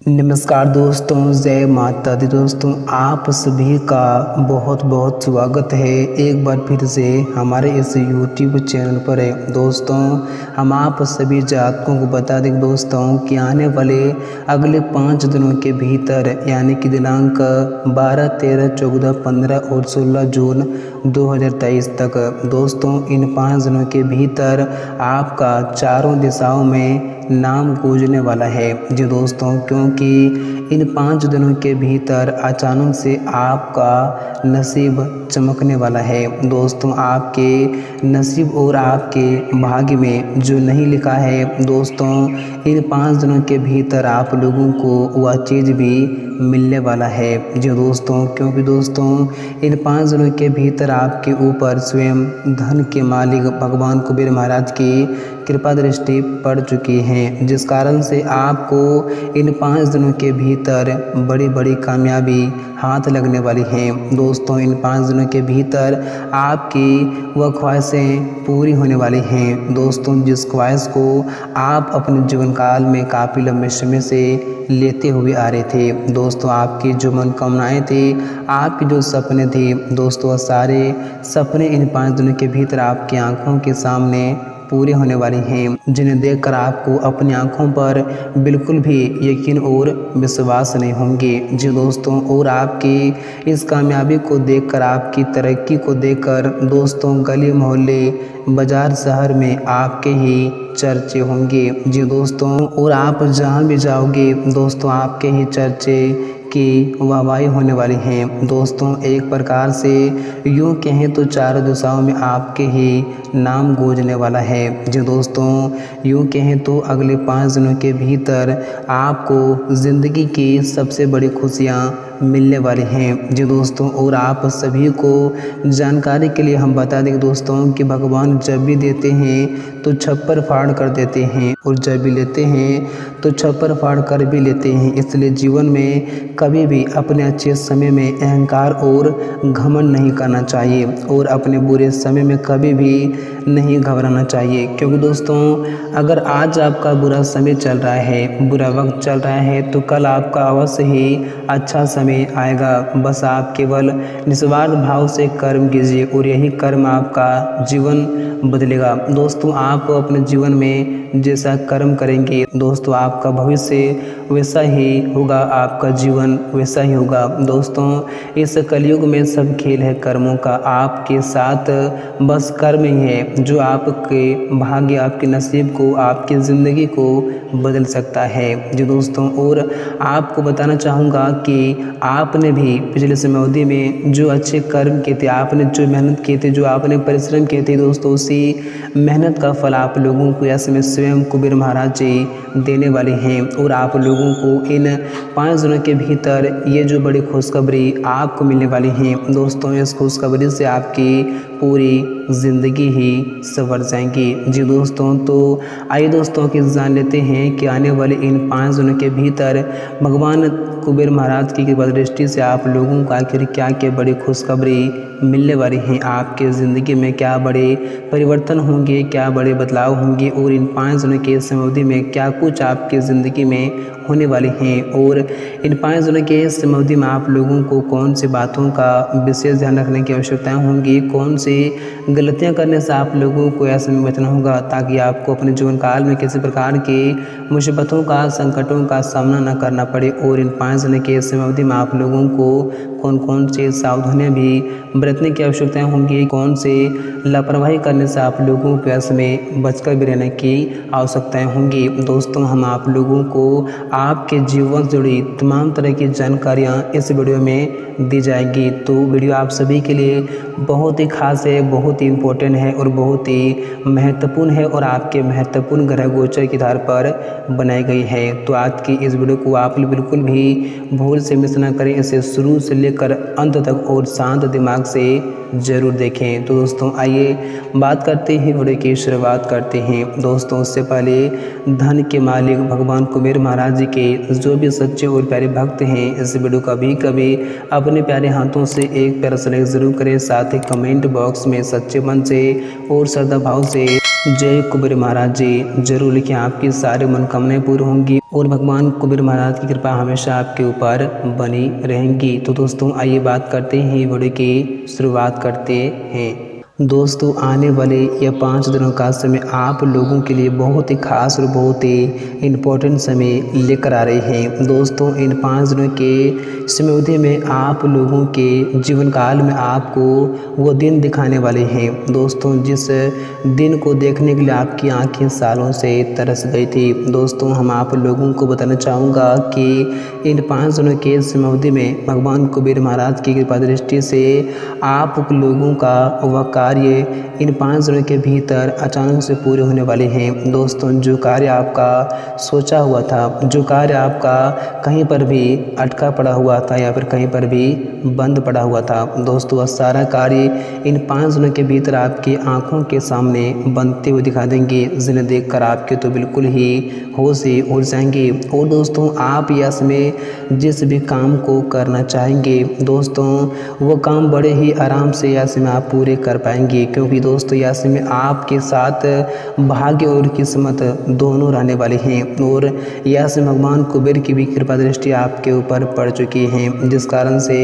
नमस्कार दोस्तों, जय माता दी। दोस्तों आप सभी का बहुत बहुत स्वागत है एक बार फिर से हमारे इस YouTube चैनल पर है। दोस्तों हम आप सभी जातकों को बता दें दोस्तों कि आने वाले अगले 5 दिनों के भीतर यानी कि दिनांक 12, 13, 14, 15 और 16 जून 2023 तक दोस्तों इन 5 दिनों के भीतर आपका चारों दिशाओं में नाम गूंजने वाला है जी दोस्तों, क्योंकि इन 5 दिनों के भीतर अचानक से आपका नसीब चमकने वाला है। दोस्तों आपके नसीब और आपके भाग्य में जो नहीं लिखा है दोस्तों इन 5 दिनों के भीतर आप लोगों को वह चीज़ भी मिलने वाला है जी दोस्तों, क्योंकि दोस्तों इन 5 दिनों के भीतर आपके ऊपर स्वयं धन के मालिक भगवान कुबेर महाराज की कृपा दृष्टि पड़ चुकी है, जिस कारण से आपको इन 5 दिनों के भीतर बड़ी बड़ी कामयाबी हाथ लगने वाली हैं। दोस्तों इन 5 दिनों के भीतर आपकी वह ख्वाहिशें पूरी होने वाली हैं। दोस्तों जिस ख्वाहिश को आप अपने जीवन काल में काफ़ी लंबे समय से लेते हुए आ रहे थे, दोस्तों आपकी जो मनोकामनाएं थी, आपके जो सपने थे दोस्तों, सारे सपने इन 5 दिनों के भीतर आपकी आंखों के सामने पूरे होने वाली हैं, जिन्हें देखकर आपको अपनी आंखों पर बिल्कुल भी यकीन और विश्वास नहीं होंगे जी दोस्तों। और आपकी इस कामयाबी को देखकर, आपकी तरक्की को देखकर दोस्तों गली मोहल्ले बाजार शहर में आपके ही चर्चे होंगे जी दोस्तों। और आप जहाँ भी जाओगे दोस्तों आपके ही चर्चे की वाहवाही होने वाली हैं दोस्तों। एक प्रकार से यूँ कहें तो चारों दिशाओं में आपके ही नाम गूंजने वाला है जी दोस्तों। यूँ कहें तो अगले 5 दिनों के भीतर आपको ज़िंदगी की सबसे बड़ी खुशियाँ मिलने वाली हैं जी दोस्तों। और आप सभी को जानकारी के लिए हम बता दें दोस्तों कि भगवान जब भी देते हैं तो छप्पर फाड़ कर देते हैं, और जब भी लेते हैं तो छप्पर फाड़ कर भी लेते हैं। इसलिए जीवन में कभी भी अपने अच्छे समय में अहंकार और घमंड नहीं करना चाहिए, और अपने बुरे समय में कभी भी नहीं घबराना चाहिए, क्योंकि दोस्तों अगर आज आपका बुरा समय चल रहा है, बुरा वक्त चल रहा है, तो कल आपका अवश्य ही अच्छा समय आएगा। बस आप केवल निस्वार्थ भाव से कर्म कीजिए और यही कर्म आपका जीवन बदलेगा। दोस्तों आप अपने जीवन में जैसा कर्म करेंगे दोस्तों आपका भविष्य वैसा ही होगा, आपका जीवन वैसा ही होगा। दोस्तों इस कलयुग में सब खेल है कर्मों का, आपके साथ बस कर्म ही है जो आपके भाग्य, आपके नसीब को, आपकी ज़िंदगी को बदल सकता है जी दोस्तों। और आपको बताना चाहूँगा कि आपने भी पिछले समय अवधि में जो अच्छे कर्म किए थे, आपने जो मेहनत की थी, जो आपने परिश्रम किए थे दोस्तों, उसी मेहनत का फल आप लोगों को ऐसे में स्वयं कुबेर महाराज जी देने वाले हैं। और आप लोगों को इन 5 दिनों के भीतर ये जो बड़ी खुशखबरी आपको मिलने वाली है दोस्तों, इस खुशखबरी से आपकी पूरी ज़िंदगी ही संवर जाएंगी जी दोस्तों। तो आइए दोस्तों कि जान लेते हैं कि आने वाले इन 5 दिनों के भीतर भगवान कुबेर महाराज की कृपा दृष्टि से आप लोगों को आखिर क्या क्या बड़ी खुशखबरी मिलने वाली हैं, आपके ज़िंदगी में क्या बड़े परिवर्तन होंगे, क्या बड़े बदलाव होंगे, और इन 5 दिनों के समय अवधि में क्या कुछ आपकी ज़िंदगी में होने वाले हैं। और इन 5 दिनों के समय अवधि में आप लोगों को कौन सी बातों का विशेष ध्यान रखने की आवश्यकताएं होंगी, कौन सी गलतियां करने से आप लोगों को ऐसे में बचना होगा, ताकि आपको अपने जीवन काल में किसी प्रकार की मुसीबतों का, संकटों का सामना न करना पड़े। और इन 5 दिनों के समय अवधि में आप लोगों को कौन कौन सी सावधानियाँ भी बरतने की आवश्यकताएं होंगी, कौन से लापरवाही करने से आप लोगों को ऐसे में बचकर भी रहने की आवश्यकताएं होंगी। दोस्तों हम आप लोगों को आपके जीवन से जुड़ी तमाम तरह की जानकारियां इस वीडियो में दी जाएगी। तो वीडियो आप सभी के लिए बहुत ही खास है, बहुत ही इम्पोर्टेंट है और बहुत ही महत्वपूर्ण है, और आपके महत्वपूर्ण ग्रह गोचर के आधार पर बनाई गई है। तो आज की इस वीडियो को आप बिल्कुल भी भूल से मिस ना करें, इसे शुरू से लेकर अंत तक और शांत दिमाग से ज़रूर देखें। तो दोस्तों आइए बात करते हैं, वीडियो की शुरुआत करते हैं। दोस्तों उससे पहले धन के मालिक भगवान कुबेर महाराज जी के जो भी सच्चे और प्यारे भक्त हैं, इस वीडियो का भी कभी अपने प्यारे हाथों से एक प्यारा सा लाइक ज़रूर करें, साथ ही कमेंट बॉक्स में सच्चे मन से और श्रद्धा भाव से जय कुबेर महाराज जी, जरूर लिखिए आपकी सारी मनोकामनाएं पूरी होंगी और भगवान कुबेर महाराज की कृपा हमेशा आपके ऊपर बनी रहेंगी। तो दोस्तों आइए बात करते हैं, वीडियो की शुरुआत करते हैं। दोस्तों आने वाले यह 5 दिनों का समय आप लोगों के लिए बहुत ही खास और बहुत ही इम्पोर्टेंट समय लेकर आ रहे हैं। दोस्तों इन 5 दिनों के समय अवधि में आप लोगों के जीवन काल में आपको वो दिन दिखाने वाले हैं। दोस्तों जिस दिन को देखने के लिए आपकी आंखें सालों से तरस गई थी, दोस्तों हम आप लोगों को बताना चाहूँगा कि इन 5 दिनों के समय अवधि में भगवान कुबेर महाराज की कृपा दृष्टि से आप लोगों का वह कार्य इन 5 दिनों के भीतर अचानक से पूरे होने वाले हैं। दोस्तों जो कार्य आपका सोचा हुआ था, जो कार्य आपका कहीं पर भी अटका पड़ा हुआ था या फिर कहीं पर भी बंद पड़ा हुआ था, दोस्तों वह सारा कार्य इन 5 दिनों के भीतर आपकी आंखों के सामने बनते हुए दिखा देंगे, जिन्हें देखकर आपके तो बिल्कुल ही होश ही उड़ जाएंगे। और दोस्तों आप यस में जिस भी काम को करना चाहेंगे, दोस्तों वो काम बड़े ही आराम से यस में आप पूरे कर पाएंगे, क्योंकि दोस्तों यस में आपके साथ भाग्य और किस्मत दोनों रहने वाले हैं। और यस में भगवान कुबेर की भी कृपा दृष्टि आपके ऊपर पड़ चुकी है, जिस कारण से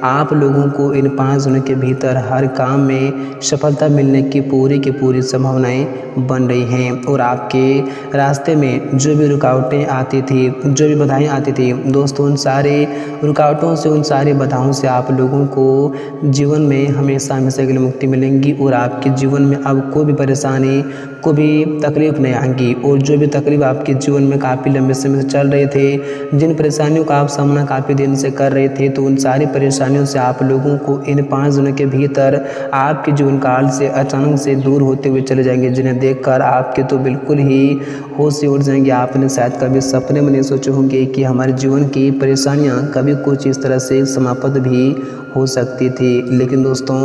आप लोगों को इन 5 दिनों के भीतर हर काम में सफलता मिलने की पूरी संभावनाएं बन रही हैं। और आपके रास्ते में जो भी रुकावटें आती थी, जो भी बाधाएं आती थी, दोस्तों उन सारे रुकावटों से, उन सारी बाधाओं से आप लोगों को जीवन में हमेशा के लिए मुक्ति मिलेंगी और आपके जीवन में अब कोई भी परेशानी, कोई भी तकलीफ नहीं आएंगी। और जो भी तकलीफ आपके जीवन में काफ़ी लंबे समय से चल रहे थे, जिन परेशानियों का आप सामना काफ़ी दिन से कर रहे थे, तो उन सारी परेशानियों से आप लोगों को इन 5 दिनों के भीतर आपके जीवन काल से अचानक से दूर होते हुए चले जाएंगे, जिन्हें देखकर आपके तो बिल्कुल ही होश से उड़ जाएंगे। आपने शायद कभी सपने में नहीं सोचे होंगे कि हमारे जीवन की परेशानियां कभी कुछ इस तरह से समाप्त भी हो सकती थी। लेकिन दोस्तों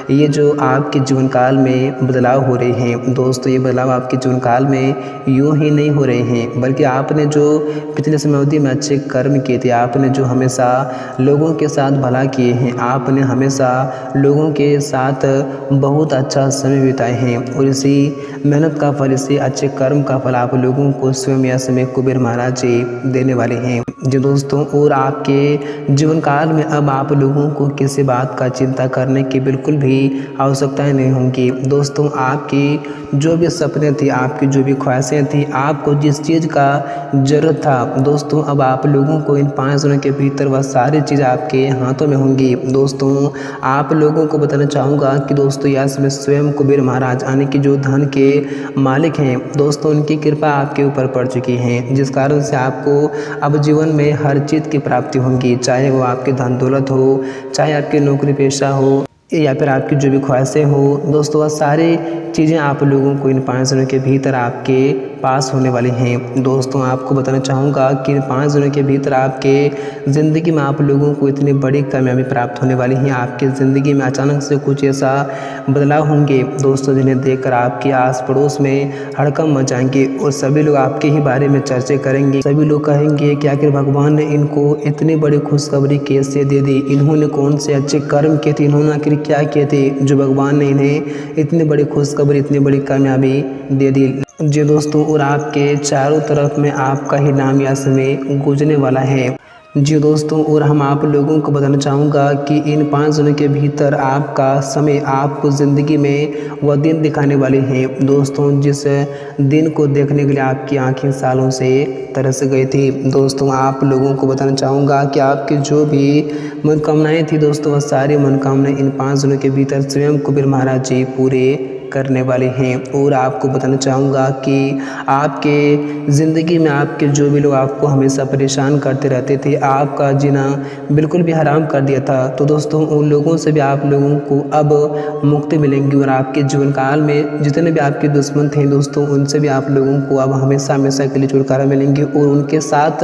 ये जो आपके जीवन काल में बदलाव हो रहे हैं, दोस्तों ये बदलाव आपके जीवन काल में यूं ही नहीं हो रहे हैं, बल्कि आपने जो पिछले समय अवधि में अच्छे कर्म किए थे, आपने जो हमेशा लोगों के साथ भला किए हैं, आपने हमेशा लोगों के साथ बहुत अच्छा समय बिताए हैं, और इसी मेहनत का फल, इसी अच्छे कर्म का फल आप लोगों को स्वयं यह समय कुबेर महाराज जी देने वाले हैं जी दोस्तों। और आपके जीवन काल में अब आप लोगों को किसी बात का चिंता करने की बिल्कुल भी आवश्यकताएं नहीं होंगी। दोस्तों आपकी जो भी सपने थे, आपकी जो भी ख्वाहिशें थी, आपको जिस चीज़ का ज़रूरत था, दोस्तों अब आप लोगों को इन 5 दिनों के भीतर वह सारी चीज़ आपके हाथों में होंगी। दोस्तों आप लोगों को बताना चाहूँगा कि दोस्तों यस में स्वयं कुबेर महाराज यानी कि जो धन के मालिक हैं, दोस्तों उनकी कृपा आपके ऊपर पड़ चुकी है, जिस कारण से आपको अब जीवन में हर चीज़ की प्राप्ति होंगी, चाहे वो आपकी धन दौलत हो, चाहे आपकी नौकरी पेशा हो, या फिर आपकी जो भी ख्वाहिशें हो, दोस्तों वह सारी चीज़ें आप लोगों को इन 5 दिनों के भीतर आपके पास होने वाले हैं। दोस्तों आपको बताना चाहूँगा कि इन 5 दिनों के भीतर आपके ज़िंदगी में आप लोगों को इतनी बड़ी कामयाबी प्राप्त होने वाली है, आपकी ज़िंदगी में अचानक से कुछ ऐसा बदलाव होंगे, दोस्तों जिन्हें देखकर आपके आस पड़ोस में हड़कंप मच जाएंगे और सभी लोग आपके ही बारे में चर्चा करेंगे। सभी लोग कहेंगे कि आखिर भगवान ने इनको इतनी बड़ी खुशखबरी कैसे दे दी, इन्होंने कौन से अच्छे कर्म किए थे, इन्होंने आखिर क्या किए थे जो भगवान ने इन्हें इतनी बड़ी खुशखबरी, इतनी बड़ी कामयाबी दे दी जी दोस्तों। और आपके चारों तरफ में आपका ही नाम यह समय गूंजने वाला है जी दोस्तों। और हम आप लोगों को बताना चाहूँगा कि इन 5 दिनों के भीतर आपका समय आपको ज़िंदगी में वह दिन दिखाने वाले हैं, दोस्तों जिस दिन को देखने के लिए आपकी आंखें सालों से तरस गई थी। दोस्तों आप लोगों को बताना चाहूँगा कि आपकी जो भी मनोकामनाएँ थी, दोस्तों वह सारी मनोकामनाएँ इन 5 दिनों के भीतर स्वयं कुबेर महाराज जी पूरे करने वाले हैं। और आपको बताना चाहूँगा कि आपके ज़िंदगी में आपके जो भी लोग आपको हमेशा परेशान करते रहते थे, आपका जीना बिल्कुल भी हराम कर दिया था, तो दोस्तों उन लोगों से भी आप लोगों को अब मुक्ति मिलेंगी। और आपके जीवन काल में जितने भी आपके दुश्मन थे, दोस्तों उनसे भी आप लोगों को अब हमेशा के लिए छुटकारा मिलेंगे। और उनके साथ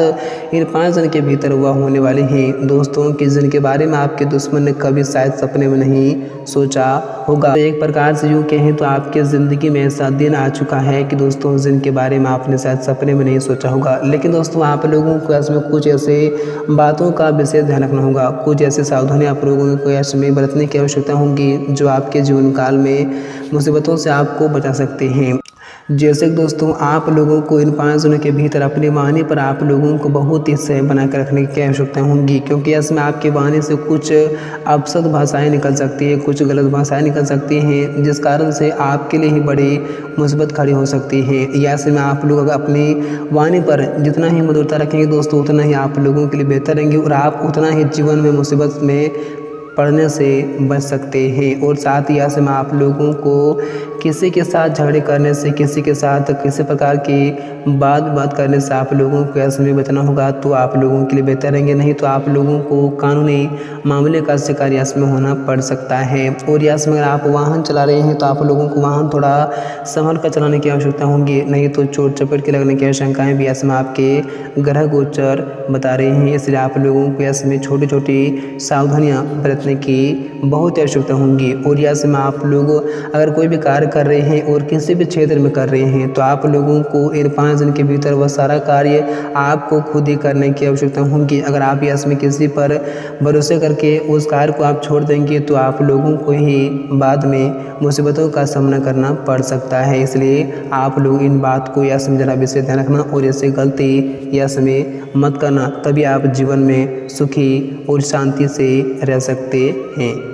इन 5 दिन के भीतर हुआ होने वाले हैं, दोस्तों कि जिनके बारे में आपके दुश्मन ने कभी शायद सपने में नहीं सोचा होगा। तो एक प्रकार से यूँ कहें तो आपके ज़िंदगी में ऐसा दिन आ चुका है कि दोस्तों जिनके बारे में आपने शायद सपने में नहीं सोचा होगा। लेकिन दोस्तों आप लोगों को इसमें कुछ ऐसे बातों का विशेष ध्यान रखना होगा, कुछ ऐसी सावधानी आप लोगों को इसमें बरतने की आवश्यकता होगी जो आपके जीवन काल में मुसीबतों से आपको बचा सकते हैं। जैसे कि दोस्तों आप लोगों को इन 5 दिनों के भीतर अपने वाणी पर आप लोगों को बहुत ही संयम बनाकर रखने की आवश्यकता होगी, क्योंकि इसमें आपके वाणी से कुछ अपशब्द भाषाएं निकल सकती है, कुछ गलत भाषाएं निकल सकती हैं, जिस कारण से आपके लिए ही बड़ी मुसीबत खड़ी हो सकती है। या ऐसे में आप लोग अगर अपनी वाणी पर जितना ही मधुरता रखेंगे दोस्तों, उतना ही आप लोगों के लिए बेहतर रहेंगे और आप उतना ही जीवन में मुसीबत में पड़ने से बच सकते हैं। और साथ ही ऐसे में आप लोगों को किसी के साथ झगड़े करने से, किसी के साथ किसी प्रकार की बात करने से आप लोगों को ऐसे में बचना होगा, तो आप लोगों के लिए बेहतर रहेंगे। नहीं तो आप लोगों को कानूनी मामले का शिकार इसमें होना पड़ सकता है। और इसमें अगर आप वाहन चला रहे हैं तो आप लोगों को वाहन थोड़ा संभल कर चलाने की आवश्यकता होगी, नहीं तो चोट चपेट के लगने की आशंकाएँ भी इसमें आपके ग्रह गोचर बता रहे हैं। इसलिए आप लोगों को इसमें छोटी छोटी सावधानियाँ बरतने की बहुत आवश्यकता होगी। और ऐसे में आप लोग अगर कोई भी कार्य कर रहे हैं और किसी भी क्षेत्र में कर रहे हैं तो आप लोगों को इन 5 दिन के भीतर वह सारा कार्य आपको खुद ही करने की आवश्यकता होगी। अगर आप इसमें किसी पर भरोसे करके उस कार्य को आप छोड़ देंगे तो आप लोगों को ही बाद में मुसीबतों का सामना करना पड़ सकता है। इसलिए आप लोग इन बात को इसमें ज़रा विशेष ध्यान रखना और ऐसे गलती इसमें मत करना, तभी आप जीवन में सुखी और शांति से रह सकते हैं।